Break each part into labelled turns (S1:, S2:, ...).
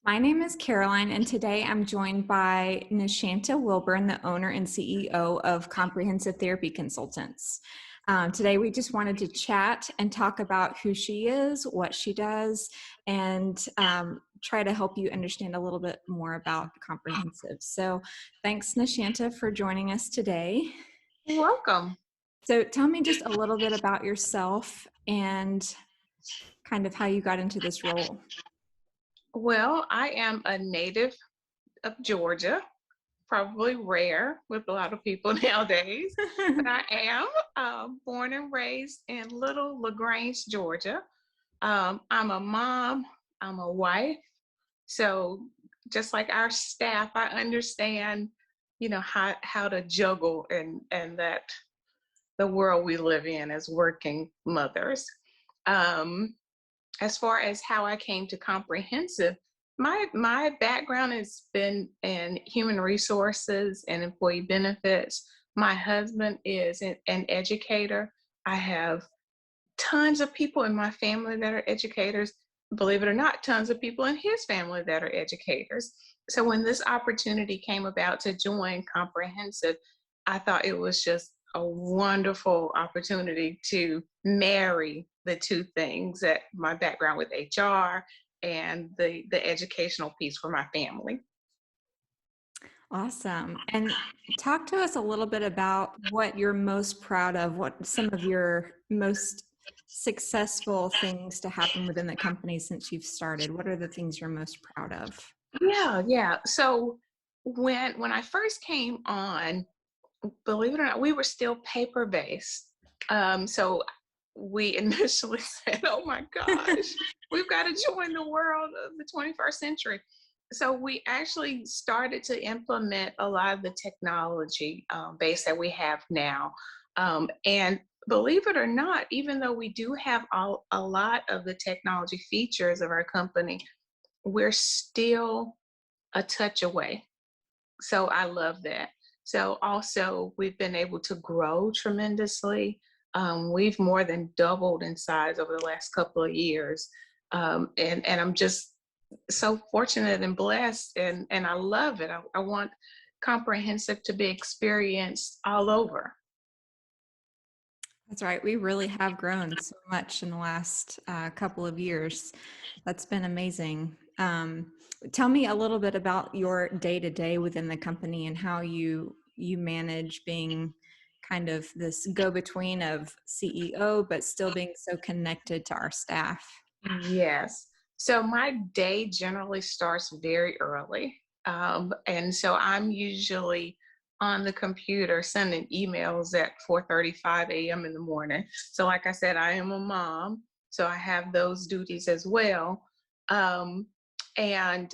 S1: My name is Caroline, and today I'm joined by NeShanta Wilburn, the owner and CEO of Comprehensive Therapy Consultants. Today, we just wanted to chat and talk about who she is, what she does, and try to help you understand a little bit more about Comprehensive. So, thanks, NeShanta, for joining us today.
S2: You're welcome.
S1: So, tell me just a little bit about yourself and kind of how you got into this role.
S2: Well, I am a native of Georgia, probably rare with a lot of people nowadays, but I am born and raised in Little LaGrange, Georgia. I'm a mom, I'm a wife. So just like our staff, I understand, how to juggle and that the world we live in as working mothers. Um, as far as how I came to comprehensive, my background has been in human resources and employee benefits. My husband is an educator. I have tons of people in my family that are educators. Believe it or not, tons of people in his family that are educators. So when this opportunity came about to join Comprehensive, I thought it was just a wonderful opportunity to marry the two things, that my background with HR and the educational piece for my family.
S1: Awesome. And talk to us a little bit about what you're most proud of, what some of your most successful things to happen within the company since you've started. What are the things you're most proud of?
S2: Yeah. So when I first came on, believe it or not, we were still paper based. So we initially said, oh my gosh, we've got to join the world of the 21st century. So we actually started to implement a lot of the technology base that we have now. And believe it or not, even though we do have a lot of the technology features of our company, we're still a touch away. So I love that. So also, we've been able to grow tremendously. We've more than doubled in size over the last couple of years. And I'm just so fortunate and blessed, and I love it. I want comprehensive to be experienced all over.
S1: That's right. We really have grown so much in the last couple of years. That's been amazing. Tell me a little bit about your day to day within the company and how you manage being kind of this go between of CEO, but still being so connected to our staff.
S2: Yes. So my day generally starts very early. And so I'm usually on the computer sending emails at 4:35 a.m. in the morning. So like I said, I am a mom, so I have those duties as well. Um, and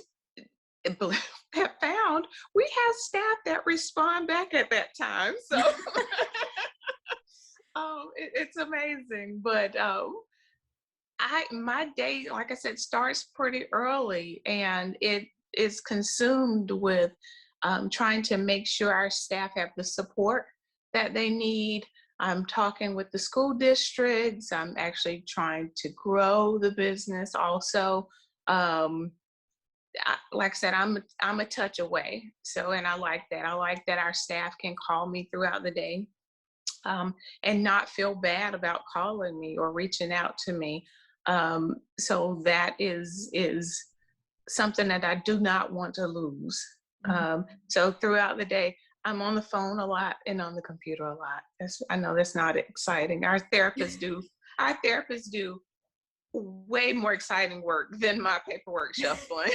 S2: have found we have staff that respond back at that time. So it's amazing. But my day, like I said, starts pretty early, and it is consumed with trying to make sure our staff have the support that they need. I'm talking with the school districts. I'm actually trying to grow the business also. Um, like I said, I'm a touch away. So, and I like that. I like that our staff can call me throughout the day, and not feel bad about calling me or reaching out to me. So that is something that I do not want to lose.
S1: Mhm.
S2: So throughout the day, I'm on the phone a lot and on the computer a lot. I know that's not exciting. Our therapists do way more exciting work than my paperwork shuffling.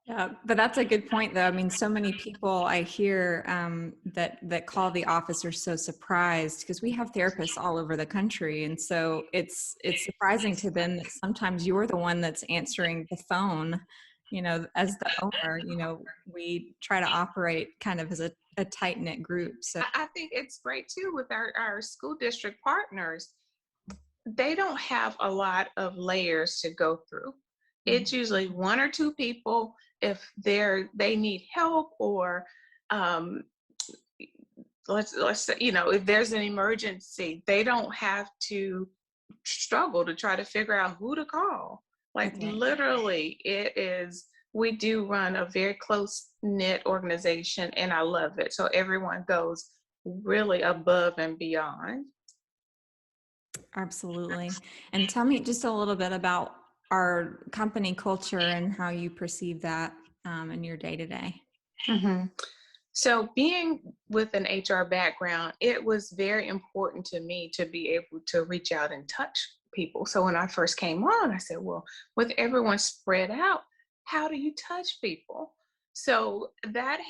S1: Yeah, but that's a good point, though. I mean, so many people I hear that call the office are so surprised because we have therapists all over the country, and so it's surprising to them that sometimes you're the one that's answering the phone. You know, as the owner, we try to operate kind of as a tight knit group. So,
S2: I think it's great too with our school district partners. They don't have a lot of layers to go through. It's
S1: Mhm.
S2: usually one or two people if they need help, or um, let's say, if there's an emergency, they don't have to struggle to try to figure out who to call. Like
S1: Okay.
S2: literally, we do run a very close knit organization and I love it. So everyone goes really above and beyond.
S1: Absolutely. And tell me just a little bit about our company culture and how you perceive that in your day to day.
S2: Mhm. So, being with an HR background, it was very important to me to be able to reach out and touch people. So, when I first came on, I said, well, with everyone spread out, how do you touch people? So that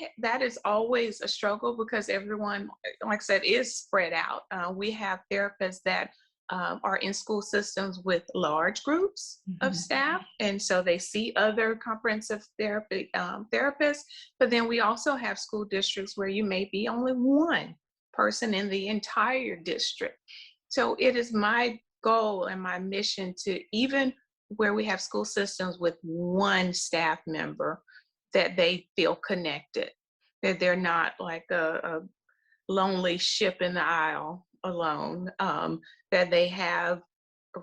S2: is always a struggle because everyone, like I said, is spread out. We have therapists that are in school systems with large groups of
S1: Mhm.
S2: staff, and so they see other comprehensive therapy therapists. But then we also have school districts where you may be only one person in the entire district. So it is my goal and my mission to, even where we have school systems with one staff member, that they feel connected, that they're not like a lonely ship in the aisle alone, that they have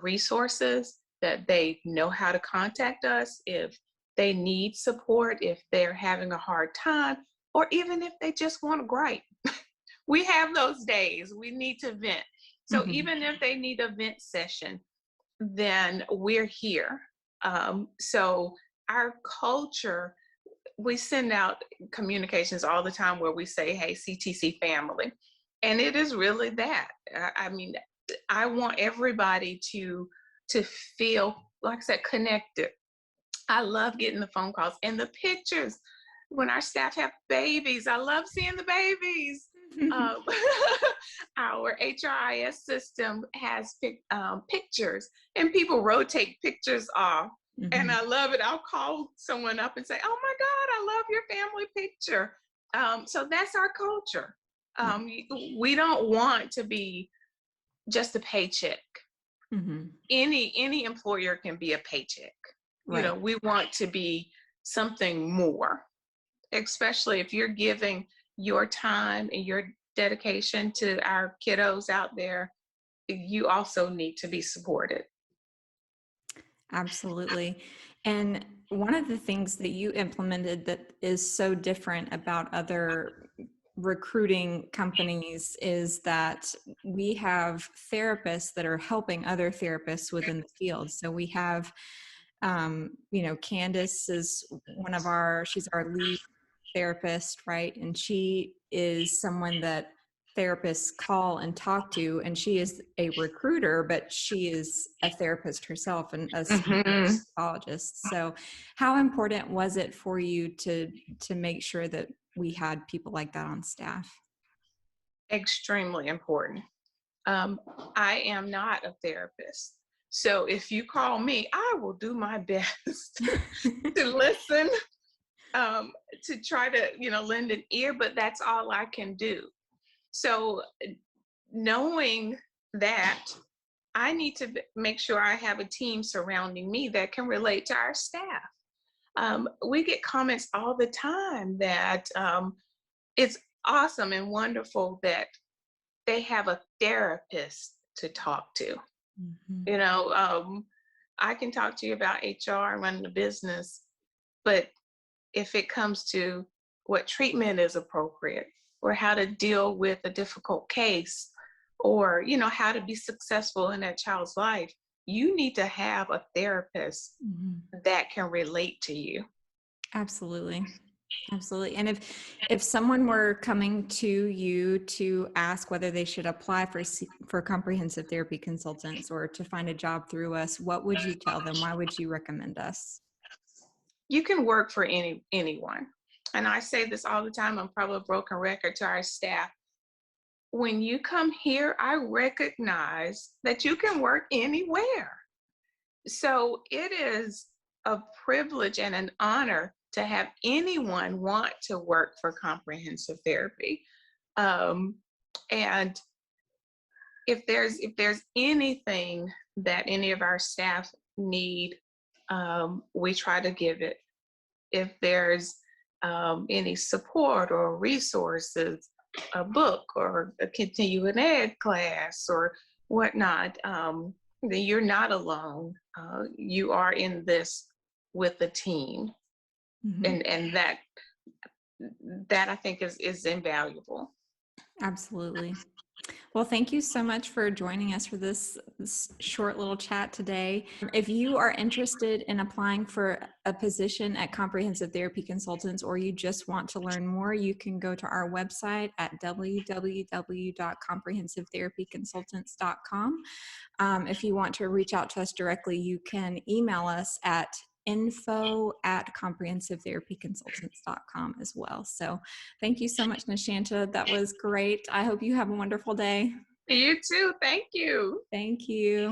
S2: resources, that they know how to contact us if they need support, if they're having a hard time, or even if they just want to gripe. We have those days. We need to vent. So
S1: Mhm.
S2: even if they need a vent session, then we're here. So our culture, we send out communications all the time where we say, hey, CTC family. And it is really that. I mean, I want everybody to feel, like I said, connected. I love getting the phone calls and the pictures when our staff have babies. I love seeing the babies. Um, our HRIS system has pictures, and people rotate pictures off. And
S1: Mhm.
S2: I love it. I'll call someone up and say, oh my God, I love your family picture. So that's our culture.
S1: Yeah.
S2: We don't want to be just a paycheck.
S1: Mhm.
S2: Any employer can be a paycheck.
S1: Right.
S2: We want to be something more, especially if you're giving your time and your dedication to our kiddos out there. You also need to be supported.
S1: Absolutely. And one of the things that you implemented that is so different about other recruiting companies is that we have therapists that are helping other therapists within the field. So we have, Candace is she's our lead therapist, right? And she is someone that therapists call and talk to, and she is a recruiter, but she is a therapist herself and a
S2: Mhm.
S1: psychologist. So how important was it for you to make sure that we had people like that on staff?
S2: Extremely important. Um, I am not a therapist. So if you call me, I will do my best to listen, um, to try to, lend an ear, but that's all I can do. So knowing that, I need to make sure I have a team surrounding me that can relate to our staff. We get comments all the time that it's awesome and wonderful that they have a therapist to talk to.
S1: Mhm.
S2: You know, I can talk to you about HR and running a business, but if it comes to what treatment is appropriate or how to deal with a difficult case or how to be successful in that child's life, you need to have a therapist
S1: Mhm.
S2: that can relate to you.
S1: Absolutely. Absolutely. And if someone were coming to you to ask whether they should apply for comprehensive therapy consultants or to find a job through us, what would you tell them? Why would you recommend us?
S2: You can work for anyone, and I say this all the time. I'm probably a broken record to our staff. When you come here, I recognize that you can work anywhere. So it is a privilege and an honor to have anyone want to work for comprehensive therapy. Um, and if there's anything that any of our staff need, we try to give it. If there's any support or resources, a book or a continuing ed class or whatnot, then you're not alone. You are in this with a team,
S1: Mhm.
S2: and that I think is invaluable.
S1: Absolutely. Well, thank you so much for joining us for this short little chat today. If you are interested in applying for a position at Comprehensive Therapy Consultants, or you just want to learn more, you can go to our website at www.comprehensivetherapyconsultants.com. If you want to reach out to us directly, you can email us at info@comprehensivetherapyconsultants.com as well. So thank you so much, NeShanta. That was great. I hope you have a wonderful day.
S2: You too. Thank you.
S1: Thank you.